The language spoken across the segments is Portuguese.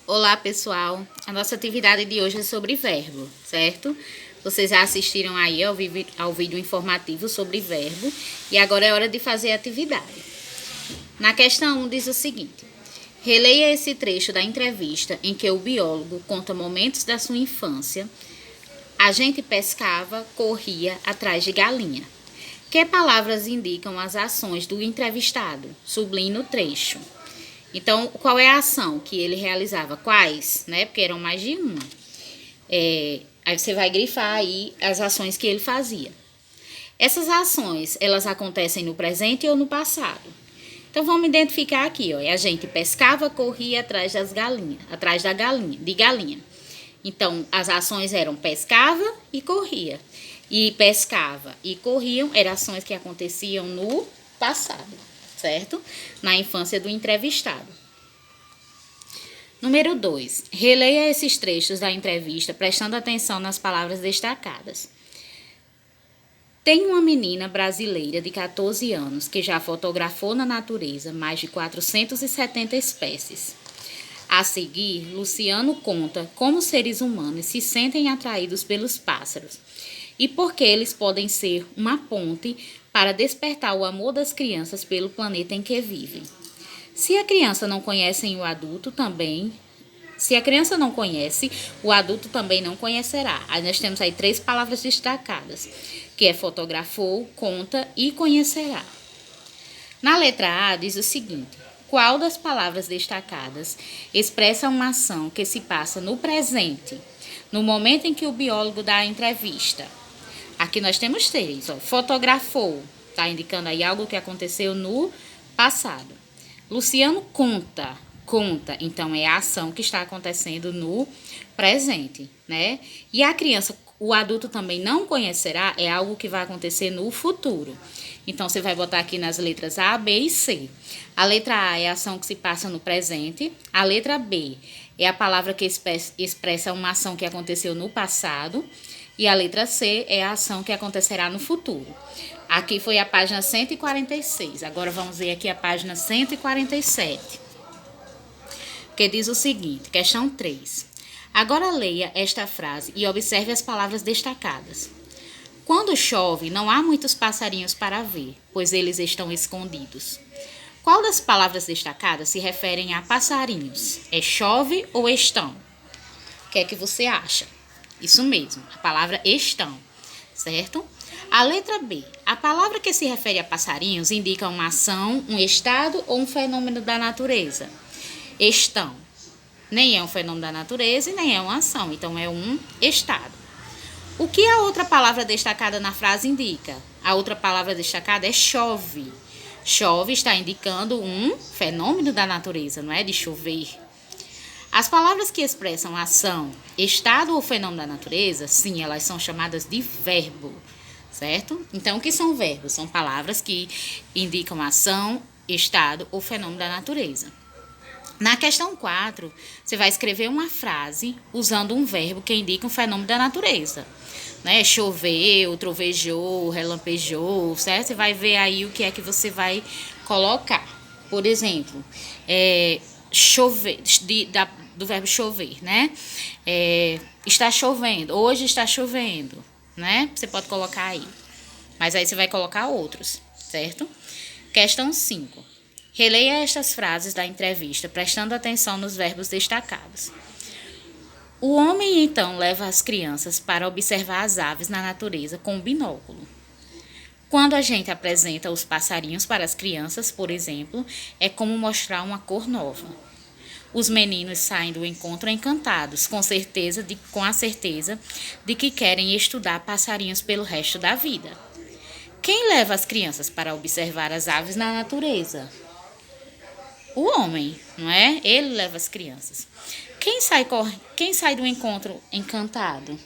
Olá, pessoal. A nossa atividade de hoje é sobre verbo, certo? Vocês já assistiram aí ao vídeo informativo sobre verbo e agora é hora de fazer a atividade. Na questão 1 diz o seguinte: releia esse trecho da entrevista em que o biólogo conta momentos da sua infância. A gente pescava, corria atrás de galinha. Que palavras indicam as ações do entrevistado? Sublinhe o trecho. Então, qual é a ação que ele realizava? Quais? Né? Porque eram mais de uma. Aí você vai grifar aí as ações que ele fazia. Essas ações, elas acontecem no presente ou no passado? Então, vamos identificar aqui, ó. A gente pescava, corria atrás das galinhas, de galinha. Então, as ações eram pescava e corria. E pescava e corriam eram ações que aconteciam no passado, certo? Na infância do entrevistado. Número 2. Releia esses trechos da entrevista prestando atenção nas palavras destacadas. Tem uma menina brasileira de 14 anos que já fotografou na natureza mais de 470 espécies. A seguir, Luciano conta como seres humanos se sentem atraídos pelos pássaros e por que eles podem ser uma ponte para despertar o amor das crianças pelo planeta em que vivem. Se a criança não conhece o adulto também não conhecerá. Aí nós temos aí 3 palavras destacadas, que é fotografou, conta e conhecerá. Na letra A diz o seguinte: qual das palavras destacadas expressa uma ação que se passa no presente, no momento em que o biólogo dá a entrevista? Aqui nós temos 3. Fotografou, está indicando aí algo que aconteceu no passado. Luciano conta, então é a ação que está acontecendo no presente, né? E a criança, o adulto também não conhecerá, é algo que vai acontecer no futuro. Então, você vai botar aqui nas letras A, B e C. A letra A é a ação que se passa no presente. A letra B é a palavra que expressa uma ação que aconteceu no passado. E a letra C é a ação que acontecerá no futuro. Aqui foi a página 146. Agora, vamos ver aqui a página 147. Que diz o seguinte, questão 3. Agora leia esta frase e observe as palavras destacadas. Quando chove, não há muitos passarinhos para ver, pois eles estão escondidos. Qual das palavras destacadas se referem a passarinhos? É chove ou estão? O que é que você acha? Isso mesmo, a palavra estão, certo? A letra B. A palavra que se refere a passarinhos indica uma ação, um estado ou um fenômeno da natureza. Estão. Nem é um fenômeno da natureza e nem é uma ação, então é um estado. O que a outra palavra destacada na frase indica? A outra palavra destacada é chove. Chove está indicando um fenômeno da natureza, não é? De chover. As palavras que expressam ação, estado ou fenômeno da natureza, sim, elas são chamadas de verbo, certo? Então, o que são verbos? São palavras que indicam ação, estado ou fenômeno da natureza. Na questão 4, você vai escrever uma frase usando um verbo que indica um fenômeno da natureza. Né? Choveu, trovejou, relampejou, certo? Você vai ver aí o que é que você vai colocar. Por exemplo, chover, do verbo chover, né? Está chovendo, hoje está chovendo, né? Você pode colocar aí. Mas aí você vai colocar outros, certo? Questão 5. Releia estas frases da entrevista, prestando atenção nos verbos destacados. O homem, então, leva as crianças para observar as aves na natureza com um binóculo. Quando a gente apresenta os passarinhos para as crianças, por exemplo, é como mostrar uma cor nova. Os meninos saem do encontro encantados, com a certeza de que querem estudar passarinhos pelo resto da vida. Quem leva as crianças para observar as aves na natureza? O homem, não é? Ele leva as crianças. Quem sai do encontro encantado?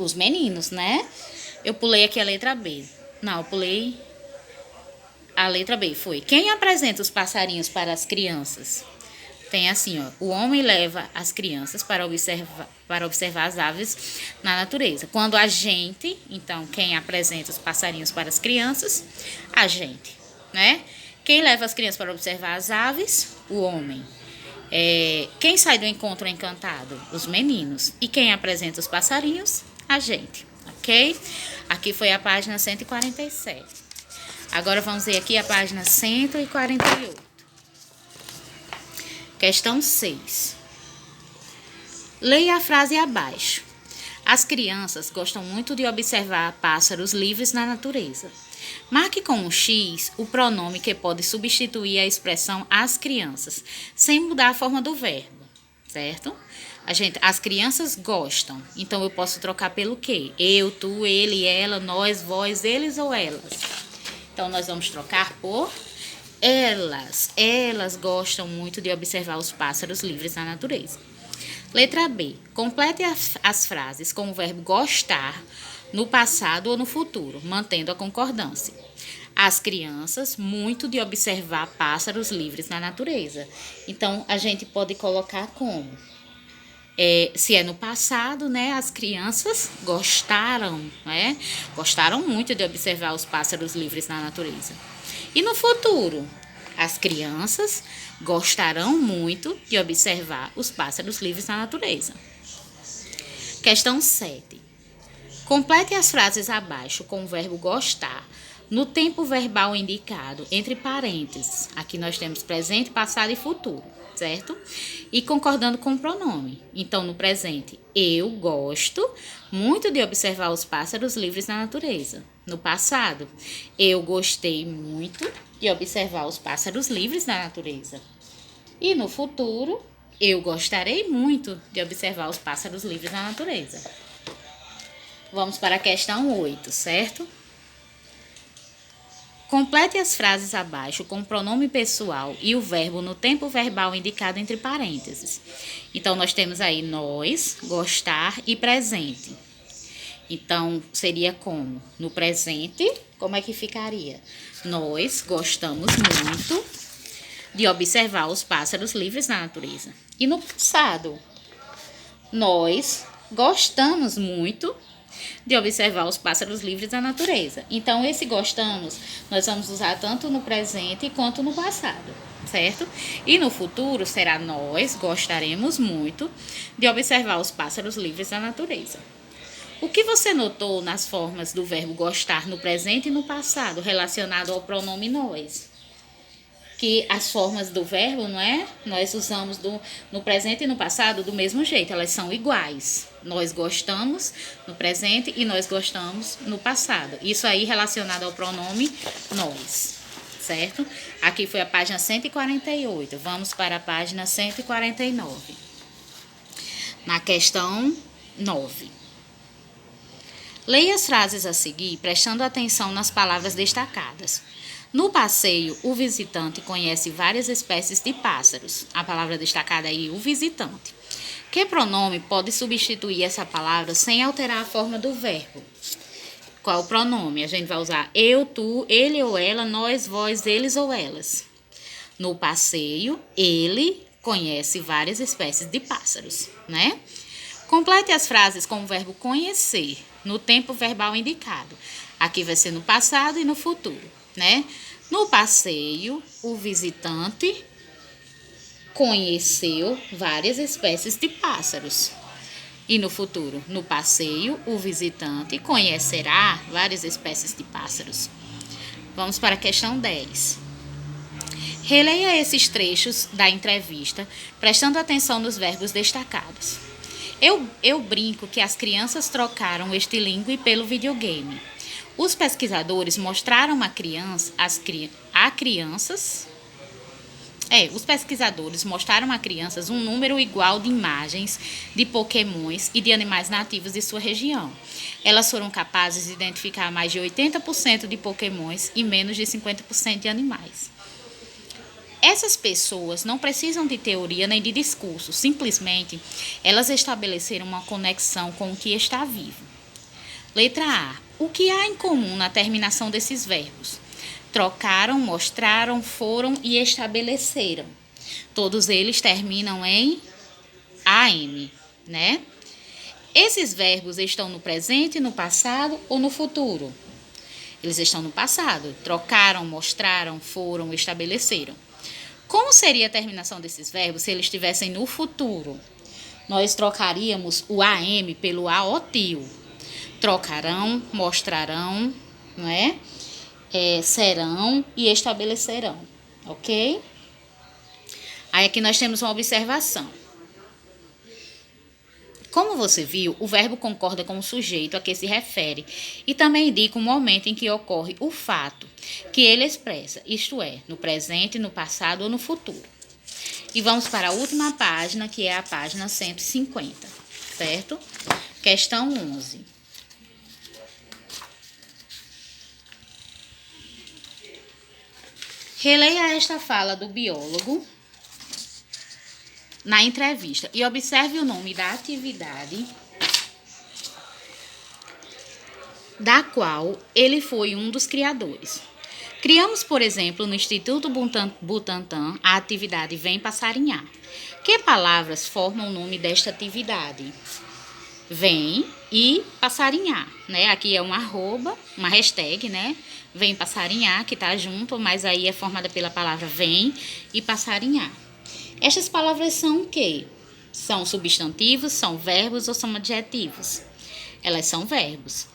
Os meninos, né? Eu pulei aqui a letra B. Não, eu pulei a letra B. Foi. Quem apresenta os passarinhos para as crianças? Tem assim, ó. O homem leva as crianças para observar as aves na natureza. Quando a gente, então, quem apresenta os passarinhos para as crianças? A gente, né? Quem leva as crianças para observar as aves? O homem. Quem sai do encontro encantado? Os meninos. E quem apresenta os passarinhos? A gente, ok? Aqui foi a página 147. Agora vamos ver aqui a página 148. Questão 6. Leia a frase abaixo. As crianças gostam muito de observar pássaros livres na natureza. Marque com um X o pronome que pode substituir a expressão as crianças, sem mudar a forma do verbo, certo? As crianças gostam, então eu posso trocar pelo quê? Eu, tu, ele, ela, nós, vós, eles ou elas. Então, nós vamos trocar por elas. Elas gostam muito de observar os pássaros livres na natureza. Letra B. Complete as frases com o verbo gostar no passado ou no futuro, mantendo a concordância. As crianças, muito de observar pássaros livres na natureza. Então, a gente pode colocar como? Se é no passado, né, as crianças gostaram, né? Gostaram muito de observar os pássaros livres na natureza. E no futuro, as crianças gostarão muito de observar os pássaros livres na natureza. Questão 7. Complete as frases abaixo com o verbo gostar no tempo verbal indicado, entre parênteses. Aqui nós temos presente, passado e futuro, certo? E concordando com o pronome. Então, no presente, eu gosto muito de observar os pássaros livres na natureza. No passado, eu gostei muito de observar os pássaros livres na natureza. E no futuro, eu gostarei muito de observar os pássaros livres na natureza. Vamos para a questão 8, certo? Complete as frases abaixo com o pronome pessoal e o verbo no tempo verbal indicado entre parênteses. Então, nós temos aí nós, gostar e presente. Então, seria como? No presente, como é que ficaria? Nós gostamos muito de observar os pássaros livres na natureza. E no passado, nós gostamos muito de observar os pássaros livres na natureza. Então, esse gostamos, nós vamos usar tanto no presente quanto no passado, certo? E no futuro, será nós gostaremos muito de observar os pássaros livres na natureza. O que você notou nas formas do verbo gostar no presente e no passado, relacionado ao pronome nós? Que as formas do verbo, não é? Nós usamos no presente e no passado do mesmo jeito, elas são iguais. Nós gostamos no presente e nós gostamos no passado. Isso aí relacionado ao pronome nós, certo? Aqui foi a página 148. Vamos para a página 149. Na questão 9. Leia as frases a seguir, prestando atenção nas palavras destacadas. No passeio, o visitante conhece várias espécies de pássaros. A palavra destacada aí, o visitante. Que pronome pode substituir essa palavra sem alterar a forma do verbo? Qual o pronome? A gente vai usar eu, tu, ele ou ela, nós, vós, eles ou elas. No passeio, ele conhece várias espécies de pássaros, né? Complete as frases com o verbo conhecer, no tempo verbal indicado. Aqui vai ser no passado e no futuro, né? No passeio, o visitante conheceu várias espécies de pássaros. E no futuro, no passeio, o visitante conhecerá várias espécies de pássaros. Vamos para a questão 10. Releia esses trechos da entrevista, prestando atenção nos verbos destacados. Eu brinco que as crianças trocaram este estilingue pelo videogame. Os pesquisadores mostraram os pesquisadores mostraram a crianças um número igual de imagens de pokémons e de animais nativos de sua região. Elas foram capazes de identificar mais de 80% de pokémons e menos de 50% de animais. Essas pessoas não precisam de teoria nem de discurso, simplesmente elas estabeleceram uma conexão com o que está vivo. Letra A. O que há em comum na terminação desses verbos? Trocaram, mostraram, foram e estabeleceram. Todos eles terminam em AM, né? Esses verbos estão no presente, no passado ou no futuro? Eles estão no passado. Trocaram, mostraram, foram, estabeleceram. Como seria a terminação desses verbos se eles estivessem no futuro? Nós trocaríamos o AM pelo AOTIO. Trocarão, mostrarão, não é? Serão e estabelecerão, ok? Aí aqui nós temos uma observação. Como você viu, o verbo concorda com o sujeito a que se refere e também indica o momento em que ocorre o fato que ele expressa, isto é, no presente, no passado ou no futuro. E vamos para a última página, que é a página 150, certo? Questão 11. Releia esta fala do biólogo na entrevista e observe o nome da atividade da qual ele foi um dos criadores. Criamos, por exemplo, no Instituto Butantan, a atividade Vem Passarinhar. Que palavras formam o nome desta atividade? Vem e passarinhar, né? Aqui é um arroba, uma hashtag, né? Vem passarinhar, que tá junto, mas aí é formada pela palavra vem e passarinhar. Estas palavras são o quê? São substantivos, são verbos ou são adjetivos? Elas são verbos.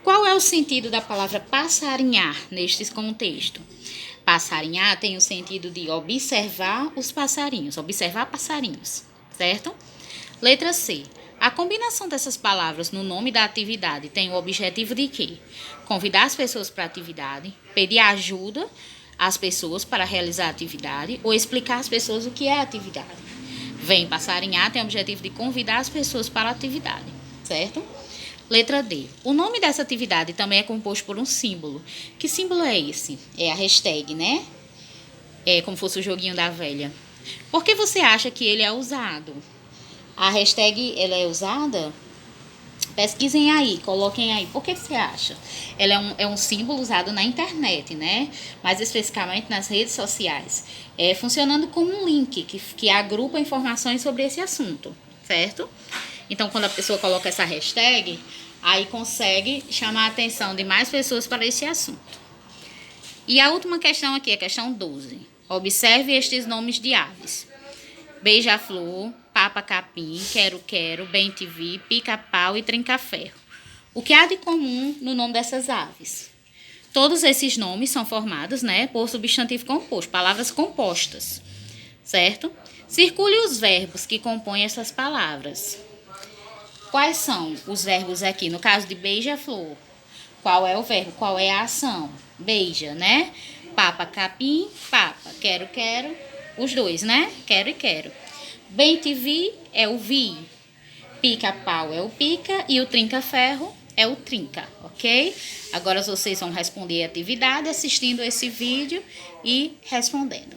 Qual é o sentido da palavra passarinhar neste contexto? Passarinhar tem o sentido de observar os passarinhos, observar passarinhos, certo? Letra C. A combinação dessas palavras no nome da atividade tem o objetivo de quê? Convidar as pessoas para a atividade, pedir ajuda às pessoas para realizar a atividade ou explicar às pessoas o que é a atividade. Vem passarinhar tem o objetivo de convidar as pessoas para a atividade, certo? Letra D. O nome dessa atividade também é composto por um símbolo. Que símbolo é esse? É a hashtag, né? É como se fosse o joguinho da velha. Por que você acha que ele é usado? A hashtag, ela é usada? Pesquisem aí, coloquem aí. Por que você acha? Ela é um símbolo usado na internet, né? Mais especificamente nas redes sociais. Funcionando como um link que agrupa informações sobre esse assunto, certo? Então, quando a pessoa coloca essa hashtag, aí consegue chamar a atenção de mais pessoas para esse assunto. E a última questão aqui, a questão 12. Observe estes nomes de aves. Beija-flor, papa-capim, quero-quero, bem-te-vi, pica-pau e trinca-ferro. O que há de comum no nome dessas aves? Todos esses nomes são formados, né, por substantivo composto, palavras compostas, certo? Circule os verbos que compõem essas palavras. Quais são os verbos aqui? No caso de beija-flor, qual é o verbo? Qual é a ação? Beija, né? Papa-capim, papa, quero-quero, os dois, né? Quero e quero. Bem-te-vi é o vi. Pica-pau é o pica e o trinca-ferro é o trinca, ok? Agora vocês vão responder a atividade assistindo esse vídeo e respondendo.